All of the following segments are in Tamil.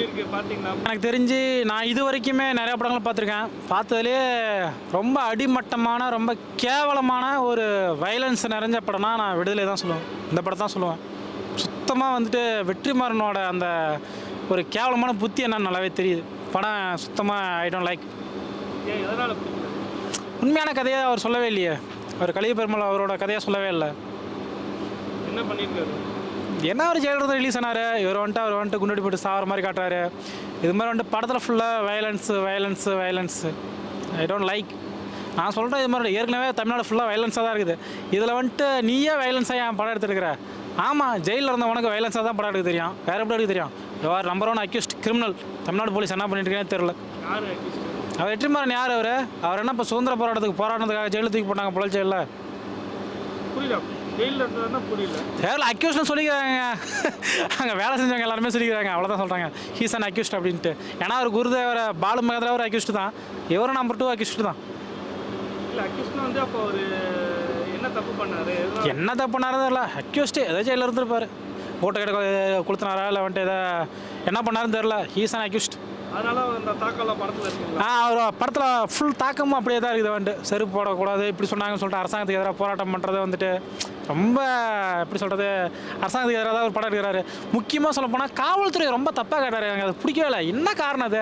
இருக்கு பார்த்தீங்கன்னா? எனக்கு தெரிஞ்சு நான் இது வரைக்குமே நிறையா படங்கள் பார்த்துருக்கேன். பார்த்ததுலேயே ரொம்ப அடிமட்டமான, ரொம்ப கேவலமான ஒரு வயலன்ஸ் நிறைஞ்ச படம்னா நான் விடுதலை தான் சொல்லுவேன். இந்த படம் தான் சொல்லுவேன். சுத்தமாக வந்துட்டு வெற்றிமாறனோட அந்த ஒரு கேவலமான புத்தி என்னன்னு நல்லாவே தெரியுது. படம் சுத்தமாக ஐ டோன்ட் லைக். ஏன் எதனால் பிடிக்கல? உண்மையான கதையை அவர் சொல்லவே இல்லையே. அவர் கலிய பெருமாள் அவரோட கதையை சொல்லவே இல்லை. என்ன பண்ணியிருக்காரு? என்ன ஒரு ஜெயிலிருந்து ரிலீஸ் ஆனார். அவர் வந்துட்டு குண்டடி போட்டு சாகிற மாதிரி காட்டுறாரு. இது மாதிரி வந்துட்டு படத்தில் ஃபுல்லாக வயலன்ஸு ஐ டோன்ட் லைக். நான் சொல்கிறேன், இது மாதிரி ஏற்கனவே தமிழ்நாடு ஃபுல்லாக வயலன்ஸாக தான் இருக்குது. இதில் வந்துட்டு நீயே வயலன்ஸாக என் படம் எடுத்துருக்கிற? ஆமாம், ஜெயிலில் இருந்தவனுக்கு வயலன்ஸாக தான் படம் எடுக்க தெரியும். வேறு எப்படி எடுக்க தெரியும்? Your number 1 accused criminal. Tamil Nadu police என்ன பண்ணிட்டு இருக்கேன்னு தெரில. யார் அக்யூஸ்ட்? அவர் வெற்றிமாறன் யார்? அவர் என்ன இப்போ சுதந்திர போராட்டத்துக்காக ஜெயிலில் தூக்கி போட்டாங்க போல ஜெயிலில்? புரியல, ஜெயிலில் இருந்ததுன்னா புரியல. தேவையில்ல அக்யூஸ்ட்னு சொல்லிக்கிறாங்க. அங்கே வேலை செஞ்சவங்க எல்லாருமே சொல்லிக்கிறாங்க. அவ்வளோதான் சொல்கிறாங்க, ஹீஸ் அன் அக்யூஸ்ட் அப்படின்ட்டு. ஏன்னா அவர் குருதேவர பாலு மகேந்திரா ஒரு அக்யூஸ்ட் தான், இவரும் நம்பர் 2 அக்யூஸ்ட் தான். இல்லை, அக்யூஸ்ட்னா வந்து அப்போ அவர் என்ன தப்பு பண்ணார்? என்ன தப்பு பண்ணாரதோ இல்லை, அக்யூஸ்ட்டு ஏதோ ஜெயிலில் இருந்துருப்பார். ஓட்டை கடை கொடுத்தனாரா இல்லை வந்துட்டு எதை என்ன பண்ணாருன்னு தெரில. He's an accused. அதனால அந்த தாக்கம்லாம் படத்தில் இருக்குங்களா? அவர் படத்தில் ஃபுல் தாக்கமும் அப்படியே தான் இருக்குது. வந்துட்டு செருப்பு போடக்கூடாது இப்படி சொன்னாங்கன்னு சொல்லிட்டு அரசாங்கத்துக்கு எதிராக போராட்டம் பண்ணுறது வந்துட்டு ரொம்ப எப்படி சொல்கிறது, அரசாங்கத்துக்கு எதிராக தான் ஒரு படம் எடுக்கிறாரு. முக்கியமாக சொல்ல போனால் காவல்துறை ரொம்ப தப்பாக காட்டுறாரு. எனக்கு அது பிடிக்கவே இல்லை. என்ன காரணம் அது?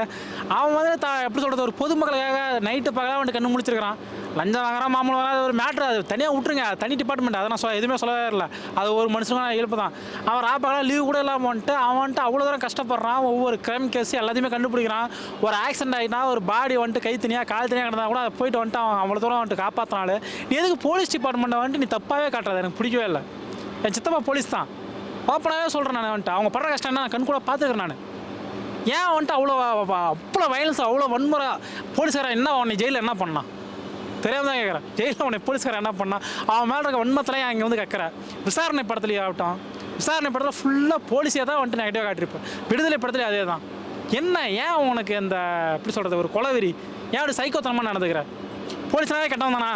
அவன் வந்து எப்படி சொல்கிறது, ஒரு பொதுமக்களுக்காக நைட்டு பகலாக வந்துட்டு கண்ணு முடிச்சிருக்கிறான். லஞ்சம் வாங்குறான், மாமூலம் வாங்குறான், அது ஒரு மேட்ரு. அது தனியாக விட்டுருங்க, தனி டிபார்ட்மெண்ட். அதை நான் எதுவுமே சொல்லவே இல்லை. அது ஒரு மனுஷனுக்கான இயல்பு தான். அவன் ராப்பகலாக லீவு கூட இல்லாமல் வந்துட்டு அவ்வளோ தூரம் கஷ்டப்படுறான். ஒவ்வொரு கிரைம் கேஸ் எல்லாத்தையுமே கண்டுபிடிக்கிறான். ஒரு ஆக்சிடென்ட் ஆகிட்டா, ஒரு பாடி வந்துட்டு கை தனியாக கால் தனியாக கிடந்தா கூட அதை போயிட்டு வந்துட்டு அவன் அவ்வளோ தூரம் வந்துட்டு காப்பாற்றினாலும் நீ எதுக்கு போலீஸ் டிபார்ட்மெண்ட்டை வந்துட்டு நீ தப்பாகவே காட்டுறது? எனக்கு பிடிக்கவே இல்லை. என் சித்தப்பா போலீஸ் தான், ஓப்பனாகவே சொல்கிறேன். நான் வந்துட்டு அவங்க படுற கஷ்டம் நான் கண் கூட பார்த்துக்கிறேன். நான் ஏன் வந்துட்டு அவ்வளோ வயலன்ஸ், அவ்வளோ வன்முறை? போலீஸ்காரன் என்ன அவனை ஜெயிலில் என்ன பண்ணான் தெரியாமல் தான் கேட்குறேன். ஜெயிலில் அவனை போலீஸ்காரன் என்ன பண்ணான்? அவன் மேலே இருக்க வன்மத்திலையும் அங்கே வந்து கேட்குறேன். விசாரணை படத்துலேயே ஆகட்டும், விசாரணை படத்தில் ஃபுல்லாக போலீஸே தான் வந்துட்டு நெகட்டிவாக காட்டியிருப்பேன். விடுதலை படத்துலேயே அதே தான். என்ன ஏன் உனக்கு இந்த எப்படி சொல்கிறது, ஒரு கொலவெறி? ஏன் அப்படி சைக்கோத்தனமாக நடந்துக்கிற? போலீஸ்னாவே கெட்டவன் தானா?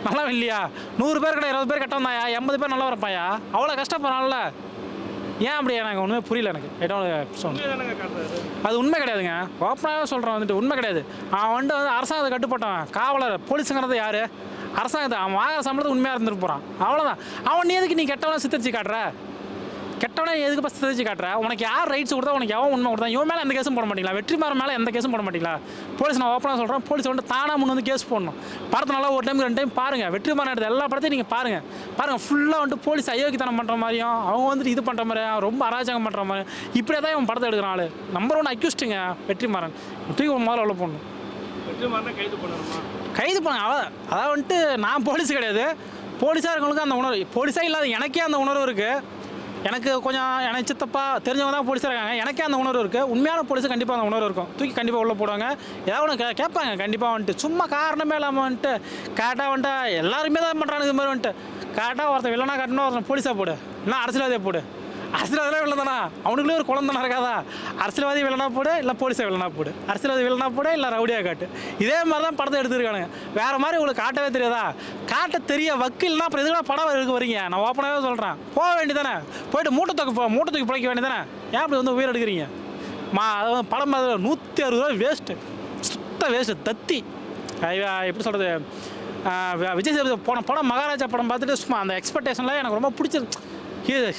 நல்லா இல்லையா? 100 பேர் கிட்ட 20 பேர் கெட்டவன் தாயா? 80 பேர் நல்லா வரப்பாயா? அவ்வளோ கஷ்டப்படுறான்ல, ஏன் அப்படி? எனக்கு ஒன்றுமே புரியல. எனக்கு அது உண்மை கிடையாதுங்க. ஓப்பனாகவே சொல்கிறேன், வந்துட்டு உண்மை கிடையாது. அவன் வந்துட்டு அரசாங்கத்தை கட்டுப்பட்டவன், காவலர். போலீஸுங்கிறது யார்? அரசாங்கத்தை. அவன் வாங்குற சம்பளத்தை உண்மையாக இருந்துட்டு போகிறான், அவ்வளோதான். அவன் எதுக்கு நீ கெட்டவனை சித்தரிச்சு காட்டுற? கெட்டவனே எதுக்கு சித்தரிச்சு காட்டுற? உனக்கு யார் ரைட்ஸ் கொடுத்தா, உனக்கு எவன் உண்மை கொடுத்தா? இவன் மேலே எந்த கேஸும் போட மாட்டீங்களா? வெற்றிமாறன் மேலே எந்த கேஸும் போட மாட்டீங்களா? போலீஸ் நான் ஓப்பனாக சொல்கிறேன், போலீஸ் வந்துட்டு தானாக முன் வந்து கேஸ் போடணும். படத்தை நல்லா ஒரு டைம் 2 டைம் பாருங்கள். வெற்றிமாறன் எடுத்த எல்லா படத்தையும் நீங்கள் பாருங்கள். ஃபுல்லாக வந்துட்டு போலீஸ் அயோக்கியத்தனம் பண்ணுற மாதிரியும், அவங்க வந்துட்டு இது பண்ணுற மாதிரியும், ரொம்ப அராஜகம் பண்ணுற மாதிரியும் இப்படியே தான் இவன் படத்தை எடுக்கிற ஆள். நம்பர் 1 அக்யூஸ்ட்டுங்க வெற்றிமாறன். தூக்கி முதல்ல உள்ள போடணும். வெற்றிமாறனை கைது பண்ணணுமா? கைது பண்ண அதாவது வந்துட்டு நான் போலீஸ் கிடையாது. போலீஸாக இருக்கவங்களுக்கு அந்த உணர்வு, போலீஸாக இல்லாத எனக்கே அந்த உணர்வு இருக்குது. எனக்கு கொஞ்சம் எனக்கு சித்தப்பா தெரிஞ்சவங்க தான் போலீஸாக இருக்காங்க. எனக்கே அந்த உணர்வு இருக்குது. உண்மையான போலீஸு கண்டிப்பாக அந்த உணர்வு இருக்கும். தூக்கி கண்டிப்பாக உள்ளே போடுவாங்க. ஏதாவது ஒன்று கேட்பாங்க கண்டிப்பாக வந்துட்டு. சும்மா காரணமே இல்லாமல் வந்துட்டு கேட்டால் வந்துட்டு எல்லாருமே தான் பண்ணுறாங்க இது மாதிரி வந்துட்டு. கேட்டால் ஒருத்தன் வில்லனா காட்டணும், ஒருத்தன் போலீஸாக போடு, இல்லை அரசியல்வாதியை போடு. அரசியல்வாதிலாம் வில்லன் தானா? அவனுக்குள்ளே ஒரு குழந்தை இருக்காதா? அரசியல்வாதி வில்லனா போடு, இல்லை போலீஸை வில்லனா போடு. அரசியல்வாதி வில்லனா போடு, இல்லை ரவுடியாக காட்டு. இதே மாதிரி தான் படத்தை எடுத்துருக்கானுங்க. வேறு மாதிரி உங்களுக்கு காட்டவே தெரியாதா? காட்ட தெரிய வக்கீல்னா அப்புறம் எதுக்கு படம் எடுக்க வரீங்க? நான் ஓப்பனாகவே சொல்கிறேன், போக வேண்டியதானே. போயிட்டு மூட்டை தூக்கி பிழைக்க வேண்டியதானே. ஏன் அப்படி வந்து உயிர் எடுக்கிறீங்க? படம் 160 ரூபா வேஸ்ட்டு, சுத்த வேஸ்ட்டு, தத்தி. எப்படி சொல்கிறது, விஜய் சேதுபதி போன படம் மகாராஜா படம் பார்த்துட்டு சும்மா அந்த எக்ஸ்பெக்டேஷனில் எனக்கு ரொம்ப பிடிச்சது.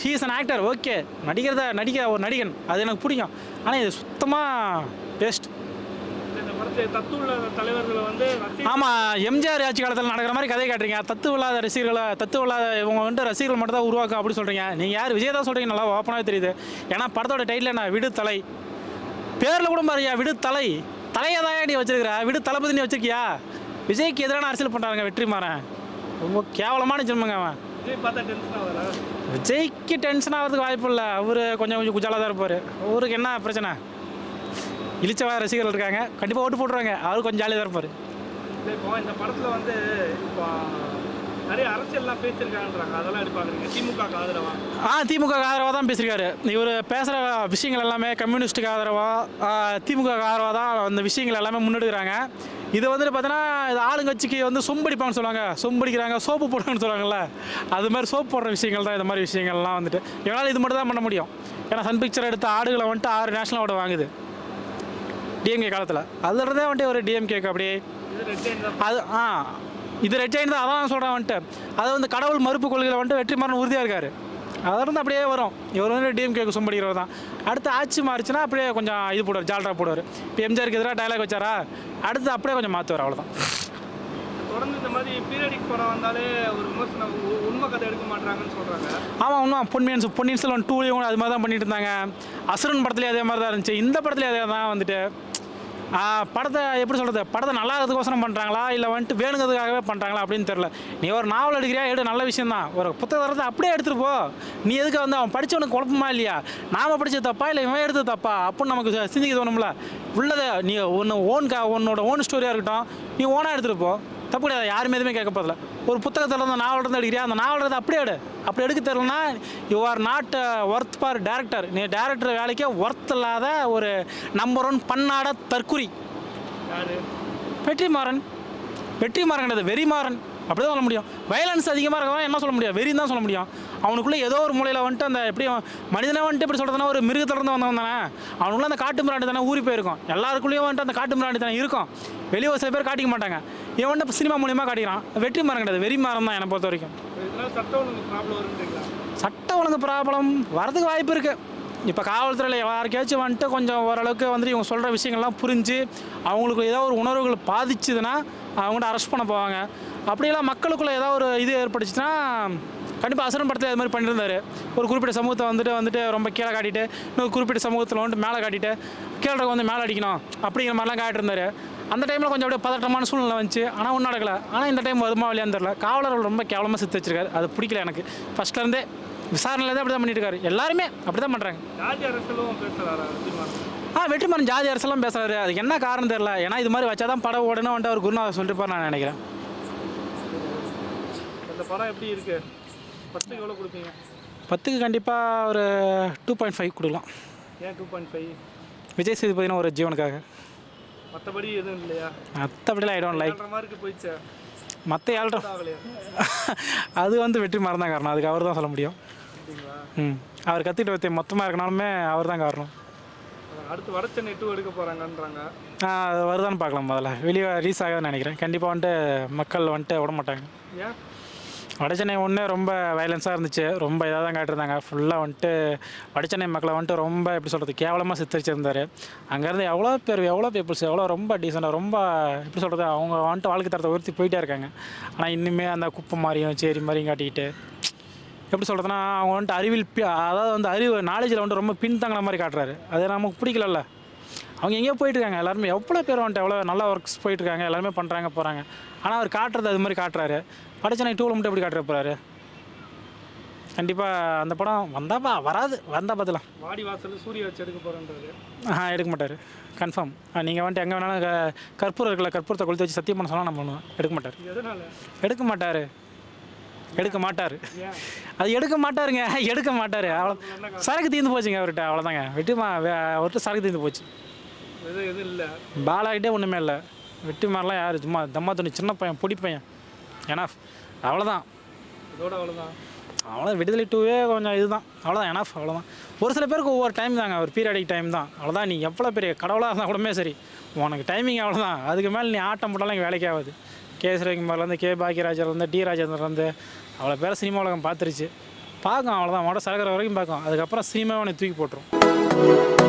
He is an actor, okay, நடிக்கிற ஒரு நடிகன், அது எனக்கு பிடிக்கும். ஆனால் இது சுத்தமாக வேஸ்ட். தலைவர்களை வந்து ஆமாம், எம்ஜிஆர் ஆட்சி காலத்தில் நடக்கிற மாதிரி கதையை காட்டுறீங்க. தத்துவ இல்லாத இவங்க வந்துட்டு ரசிகர்கள் மட்டும் தான் உருவாக்கும் அப்படி சொல்கிறீங்க. நீங்கள் யார்? விஜய் தான் சொல்கிறீங்க, நல்லா ஓப்பனாகவே தெரியுது. ஏன்னா படத்தோட டைட்டில் என்ன? விடுதலை. பேரில் கூட பாருயா, விடுதலை. தலையை தான் நீ வச்சிருக்கிற, விடு தளபதி நீ வச்சிருக்கியா? விஜய்க்கு எதிரான அரசியல் பண்ணுறாங்க வெற்றிமாறன். ரொம்ப கேவலமான ஜென்மங்க அவன். விஜய்க்கு டென்ஷன் ஆகிறதுக்கு வாய்ப்பு இல்லை. அவர் கொஞ்சம் குஜாலாக தான் இருப்பார். அவருக்கு என்ன பிரச்சனை? இழிச்சவா ரசிகர்கள் இருக்காங்க, கண்டிப்பாக ஓட்டு போட்டுருவாங்க. அவரு கொஞ்சம் ஜாலியாக தான் இருப்பார். இப்போ இந்த படத்தில் வந்து இப்போ நிறைய அரசியல்லாம் பேசியிருக்காங்கன்றாங்க, அதெல்லாம் எடுப்பாங்க. திமுக ஆதரவா? திமுக ஆதரவாக தான் பேசியிருக்காரு. இவர் பேசுகிற விஷயங்கள் எல்லாமே கம்யூனிஸ்ட்டுக்கு ஆதரவாக, திமுக ஆதரவாக தான் அந்த விஷயங்கள் எல்லாமே முன்னெடுக்கிறாங்க. இது வந்துட்டு பார்த்தீங்கன்னா, இது ஆளுங்கட்சிக்கு வந்து சொம்படிப்பான்னு சொல்லுவாங்க, சொம்படிக்கிறாங்க, சோப்பு போடுறாங்கன்னு சொல்லுவாங்கள்ல, அது மாதிரி சோப்பு போடுற விஷயங்கள் தான். இது மாதிரி விஷயங்கள்லாம் வந்துட்டு இவனால் இது மட்டும் தான் பண்ண முடியும். ஏன்னா சன் பிக்சர் எடுத்த ஆடுகளை வந்துட்டு 6 நேஷனல் அவார்டு வாங்குது டிஎம்கே காலத்தில். அதுலேருந்தே வந்துட்டு ஒரு டிஎம்கேக்கு அப்படியே அது இது ரெட் ஜெயின் தான். அதான் நான் சொல்கிறேன் வந்துட்டு அது வந்து கடவுள் மறுப்பு கொள்கையில் வந்துட்டு வெற்றிமாறன் உறுதியாக இருக்கார். அதிலிருந்து அப்படியே வரும். இவர் வந்து டிஎம்கேக்கு சும்படிக்கிறவர் தான். அடுத்து ஆட்சி மாறிச்சுன்னா அப்படியே கொஞ்சம் இது போடுவார், ஜால்ரா போடுவார். இப்போ எம்ஜிஆருக்கு எதிராக டைலாக் வச்சாரா, அடுத்து அப்படியே கொஞ்சம் மாற்றுவார், அவ்வளோதான். தொடர்ந்து இந்த மாதிரி பீரியடிக் படம் வந்தாலே ஒரு விமர்சனம் உண்மை கதை எடுக்க மாட்டாங்கன்னு சொல்கிறாங்க. ஆமாம், உண்மை. பொன்னியின் செல்வன் 2 அது மாதிரி தான் பண்ணிட்டு இருந்தாங்க. அசுரன் படத்துலேயே அதே மாதிரி தான் இருந்துச்சு. இந்த படத்துலேயே அதே தான் வந்துட்டு படத்தை எப்படி சொல்கிறது, படத்தை நல்லா இருக்கிறதுக்கோசரம் பண்ணுறாங்களா இல்லை வந்துட்டு வேணுங்கிறதுக்காகவே பண்ணுறாங்களா அப்படின்னு தெரில. நீ ஒரு நாவல் எடுக்கிறியா, நல்ல விஷயம் தான். ஒரு புத்தகத்தை அப்படியே எடுத்துகிட்டு போ. நீ எதுக்கு வந்து அவன் படித்தவனுக்கு குழப்பமா இல்லையா, நாம் படித்தது தப்பா இல்லை இவன் எடுத்தது தப்பா அப்படின்னு நமக்கு சிந்திக்க தோணும்ல. உள்ளதை நீ உன்னோட ஓன் ஸ்டோரியாக இருக்கட்டும், நீ ஓனாக எடுத்துகிட்டு போ, தப்பு கிடையாது. யாருமே எதுவுமே கேட்க போதில்ல. ஒரு புத்தகத்தில் இருந்து நாவல் இருந்து எடுக்கிறியா, அந்த நாவல் அப்படியே எடு. அப்படி எடுக்க தெரியலனா you are not worth for director. நீ டேரக்டர் வேலைக்கே ஒர்த் இல்லாத ஒரு நம்பர் 1 பன்னாட தற்குறி. வெற்றிமாறன் கிடையாது, வெறிமாறன். அப்படி தான் சொல்ல முடியும். வயலன்ஸ் அதிகமாக இருக்கவன் என்ன சொல்ல முடியும், வெறின்னு தான் சொல்ல முடியும். அவனுக்குள்ளே ஏதோ ஒரு மூலையில் வந்துட்டு அந்த எப்படியும் மனிதனை வந்துட்டு எப்படி சொல்கிறதுனா ஒரு மிருகத்திலிருந்து வந்தவன் தானே. அவனுக்குள்ளே அந்த காட்டு மிராண்டி தானே ஊறி போயிருக்கும். எல்லாருக்குள்ளேயும் வந்துட்டு அந்த காட்டு மிராண்டி தானே இருக்கும். வெளியே ஒரு சில பேர் காட்டிக்க மாட்டாங்க. இவன் வந்துட்டு சினிமா மூலியமாக காட்டிக்கிறான். வெற்றிமாறன் கிடையாது, வெறிமாறன் தான் என்னை பொறுத்த வரைக்கும். சட்ட ஒழுங்கு ப்ராப்ளம் வரதுக்கு வாய்ப்பு இருக்குது. இப்போ காவல்துறையில் யாருக்காச்சும் வந்துட்டு கொஞ்சம் ஓரளவுக்கு வந்துட்டு இவங்க சொல்கிற விஷயங்கள்லாம் புரிஞ்சு அவங்களுக்கு ஏதோ ஒரு உணர்வுகள் பாதிச்சுதுன்னா அவங்கள்ட்ட அரெஸ்ட் பண்ண போவாங்க. அப்படியெல்லாம் மக்களுக்குள்ளே ஏதோ ஒரு இது ஏற்பட்டுச்சுன்னா கண்டிப்பாக அசுரன் படத்தில் அது மாதிரி பண்ணியிருந்தார். ஒரு குறிப்பிட்ட சமூகத்தை வந்துட்டு ரொம்ப கீழே காட்டிட்டு இன்னொரு குறிப்பிட்ட சமூகத்தில் வந்துட்டு மேலே காட்டிட்டு கீழே வந்து மேலே அடிக்கணும் அப்படிங்கிற மாதிரிலாம் காட்டியிருந்தார். அந்த டைமில் கொஞ்சம் அப்படியே பதட்டமான சூழ்நிலை வந்துச்சு. ஆனால் ஒன்றும் நடக்கலை. ஆனால் இந்த டைம் வருமா இல்லையான்னு தெரில. காவலர்கள் ரொம்ப கேவலமாக சித்து வச்சிருக்காரு. அது பிடிக்கல எனக்கு. ஃபஸ்ட்லேருந்தே விசாரணையிலேருந்து அப்படி தான் பண்ணிட்டு இருக்காரு. எல்லாருமே அப்படி தான் பண்ணுறாங்க. வெற்றிமாறன் ஜாதி அரசெல்லாம் பேசுகிறாரு. அதுக்கு என்ன காரணம் தெரியல. ஏன்னா இது மாதிரி வச்சா தான் படம் ஓடணும் வந்துட்டு அவர் குருநாதர் சொல்லிட்டு நான் நினைக்கிறேன். இந்த படம் எப்படி இருக்கு? 10க்கு எவ்வளோ கொடுப்பீங்க? 10க்கு கண்டிப்பாக ஒரு 2.5 கொடுக்கலாம். ஏன் 2.5? விஜய் சேதுபதினா ஒரு ஜீவனுக்காக. மற்றபடி எதுவும் இல்லையா? மற்றபடிலாம் ஐ டோன்ட் லைக். போயிடுச்சு மற்ற ஏழ்ற அது வந்து வெற்றிமாறன் தான் காரணம். அதுக்கு அவர் தான் சொல்ல முடியும். அவர் கற்றுக்கிட்டு வைத்த மொத்தமாக இருக்கனாலுமே அவர் தான் காரணம். அடுத்து வடச்சென்னை 2 எடுக்க போகிறாங்கன்றாங்க. அது வருதான்னு பார்க்கலாம். முதல்ல வெளியே ரீஸ் ஆகாதுன்னு நினைக்கிறேன். கண்டிப்பாக வந்துட்டு மக்கள் வந்துட்டு விட மாட்டாங்க. ஏன்? வடச்சென்னை ஒன்று ரொம்ப வயலன்ஸாக இருந்துச்சு. ரொம்ப இதாக தான் காட்டியிருந்தாங்க. ஃபுல்லாக வந்துட்டு வடச்சென்னை மக்களை வந்துட்டு ரொம்ப எப்படி சொல்கிறது கேவலமாக சித்தரிச்சிருந்தார். அங்கேருந்து எவ்வளோ பீப்புள்ஸ் எவ்வளோ ரொம்ப டீசெண்டாக ரொம்ப எப்படி சொல்கிறது அவங்க வந்துட்டு வாழ்க்கை தரத்தை உயர்த்தி போயிட்டே இருக்காங்க. ஆனால் இன்னுமே அந்த குப்பை மாதிரியும் சேரி மாதிரியும் காட்டிக்கிட்டு எப்படி சொல்கிறதுனா அவங்க வந்துட்டு அதாவது வந்து நாலேஜில் வந்துட்டு ரொம்ப பின்தங்கின மாதிரி காட்டுறாரு. அது நமக்கு பிடிக்கலல்ல. அவங்க எங்கேயோ போயிட்டுருக்காங்க. எல்லாருமே எவ்வளோ பேர் வந்துட்டு எவ்வளோ நல்லா ஒர்க்ஸ் போயிட்டுருக்காங்க. எல்லாருமே பண்ணுறாங்க போகிறாங்க. ஆனால் அவர் காட்டுறது அது மாதிரி காட்டுறாரு. வடச்சென்னை 2 மட்டும் எப்படி காட்டுற போகிறாரு? கண்டிப்பாக அந்த படம் வந்தால் வராது. வந்தால் பார்த்துலாம். வாடி வாசல் சூரிய வச்சு எடுக்க போகிறேன்றாரு. எடுக்க மாட்டார். கன்ஃபார்ம். நீங்கள் வந்துட்டு எங்கே வேணாலும் கற்பூரம் இருக்குல்ல, கற்பூரத்தை கொளுத்தி வச்சு சத்தியம் பண்ண சொன்னால் நம்ம பண்ணுவோம். எடுக்க மாட்டார். எடுக்க மாட்டார். அது எடுக்க மாட்டாருங்க. எடுக்க மாட்டார். அவ்வளோ சரக்கு தீர்ந்து போச்சுங்க அவர்கிட்ட. அவ்வளோதாங்க. அவர்கிட்ட சரக்கு தீர்ந்து போச்சு. எதுவும் இல்லை. பாலாகிட்டே ஒன்றுமே இல்லை. வெற்றிமாறலாம் யார் சும்மா தம்மா துணி சின்ன பையன் பொடி பையன். எனாஃப். அவ்வளோதான். அவ்வளோ விடுதலை 2 கொஞ்சம் இதுதான். அவ்வளோதான் எனாஃப். அவ்வளோதான். ஒரு சில பேருக்கு ஒவ்வொரு டைம் தாங்க. ஒரு பீரியடிக் டைம் தான். அவ்வளோதான். நீ எவ்வளோ பெரிய கடவுளாக இருந்தால் கூடமே சரி உனக்கு டைமிங் அவ்வளோதான். அதுக்கு மேலே நீ ஆட்டம் போட்டாலும் இங்கே வேலைக்கு ஆகாது. கே.எஸ். ரவிக்குமார்லேருந்து கே. பாக்கியராஜர்லேருந்து டி. ராஜேந்திரலேருந்து அவ்வளோ பேர் சினிமா உலகம் பார்த்துருச்சு. பார்க்கும். அவ்வளோதான். சரகர வரைக்கும் பார்க்கும். அதுக்கப்புறம் சினிமாவை உனக்கு தூக்கி போட்டுரும்.